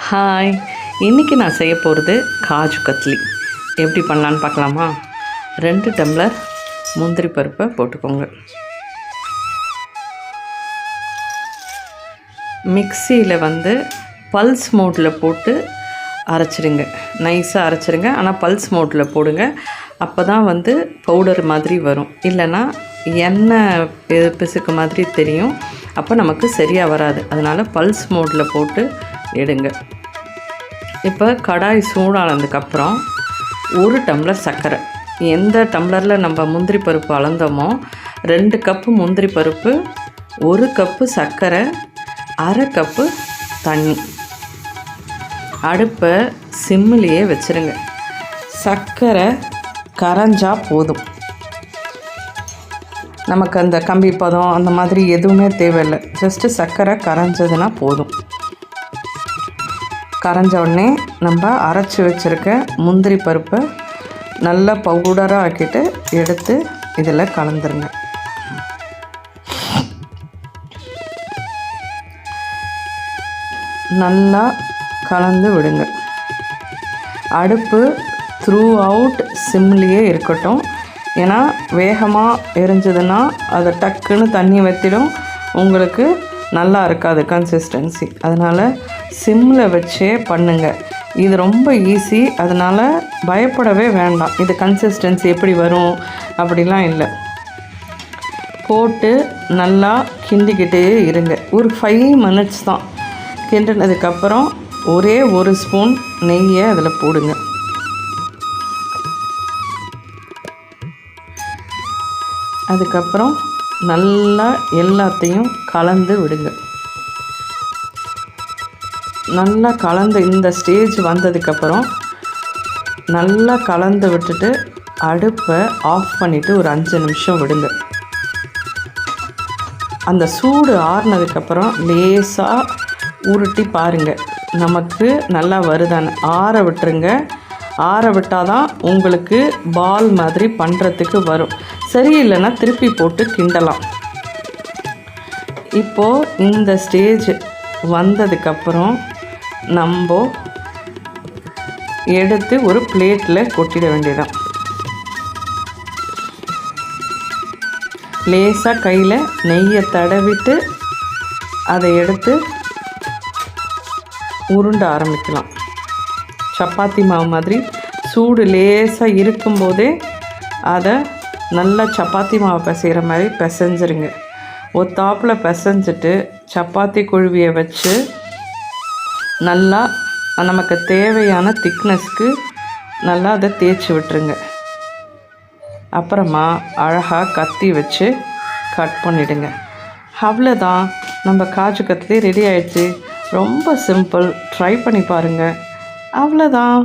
Hi, இன்றைக்கி நான் செய்ய போகிறது காஜு கத்லி. எப்படி பண்ணலான்னு பார்க்கலாமா? 2 டம்ளர் முந்திரி பருப்பை போட்டுக்கோங்க. மிக்சியில் பல்ஸ் மோட்டில் போட்டு அரைச்சிடுங்க. நைஸாக அரைச்சிடுங்க. ஆனால் பல்ஸ் மோட்டில் போடுங்க. அப்போ தான் பவுடர் மாதிரி வரும். இல்லைன்னா எண்ணெய் பிசுக்கு மாதிரி தெரியும். அப்போ நமக்கு சரியாக வராது. அதனால் பல்ஸ் மோட்டில் போட்டு எடுங்க. இப்போ கடாய் சூடானதுக்கப்புறம் 1 டம்ளர் சர்க்கரை, எந்த டம்ளரில் நம்ம முந்திரி பருப்பு அளந்தோமோ 2 கப்பு முந்திரி பருப்பு, 1 கப்பு சர்க்கரை, 1/2 கப்பு தண்ணி. அடுப்பை சிம்மிலேயே வச்சுருங்க. சர்க்கரை கரைஞ்சா போதும். நமக்கு அந்த கம்பி பதம் அந்த மாதிரி எதுவுமே தேவையில்லை. ஜஸ்ட்டு சர்க்கரை கரைஞ்சதுன்னா போதும். கரைஞ்ச உடனே நம்ம அரைச்சி வச்சுருக்க முந்திரி பருப்பை நல்லா பவுடராக ஆக்கிட்டு எடுத்து இதில் கலந்துருங்க. நல்லா கலந்து விடுங்க. அடுப்பு த்ரூ அவுட் சிம்லேயே இருக்கட்டும். ஏன்னா வேகமாக எரிஞ்சதுன்னா அதை டக்குன்னு தண்ணி வற்றிடும், உங்களுக்கு நல்லா இருக்காது கன்சிஸ்டன்சி. அதனால் சிம்மில் வச்சே பண்ணுங்கள். இது ரொம்ப ஈஸி. அதனால் பயப்படவே வேண்டாம். இது கன்சிஸ்டன்சி எப்படி வரும் அப்படிலாம் இல்லை. போட்டு நல்லா கிண்டிக்கிட்டே இருங்க. ஒரு 5 மினிட்ஸ் தான். கிண்டினதுக்கப்புறம் ஒரே 1 ஸ்பூன் நெய்யை அதில் போடுங்க. அதுக்கப்புறம் நல்லா எல்லாத்தையும் கலந்து விடுங்க. நல்லா கலந்து இந்த ஸ்டேஜ் வந்ததுக்கப்புறம் நல்லா கலந்து விட்டுட்டு அடுப்பை ஆஃப் பண்ணிவிட்டு ஒரு 5 நிமிஷம் விடுங்க. அந்த சூடு ஆறுனதுக்கப்புறம் லேசாக உருட்டி பாருங்கள், நமக்கு நல்லா வருதான்னு. ஆற விட்டுருங்க. ஆற விட்டால் தான் உங்களுக்கு பால் மாதிரி பண்ணுறதுக்கு வரும். சரியில்லைன்னா திருப்பி போட்டு கிண்டலாம். இப்போது இந்த ஸ்டேஜ் வந்ததுக்கப்புறம் நம்ம எடுத்து ஒரு பிளேட்டில் கொட்டிட வேண்டியதான். லேசாக கையில் நெய்யை தடவிட்டு அதை எடுத்து உருண்ட ஆரம்பிக்கலாம். சப்பாத்தி மாவு மாதிரி சூடு லேசாக இருக்கும்போதே அதை நல்லா சப்பாத்தி மாவு பிசைகிற மாதிரி பிசைஞ்சிருங்க. ஒத்தாப்பில் பிசைஞ்சிட்டு சப்பாத்தி குழுவியை வச்சு நல்லா நமக்கு தேவையான திக்னஸ்க்கு நல்லா அதை தேய்ச்சி விட்டுருங்க. அப்புறமா அழகாக கத்தி வச்சு கட் பண்ணிவிடுங்க. அவ்வளோதான், நம்ம காஜு கத்லி ரெடி ஆகிடுச்சு. ரொம்ப சிம்பிள். ட்ரை பண்ணி பாருங்கள். அவ்வளோதான்.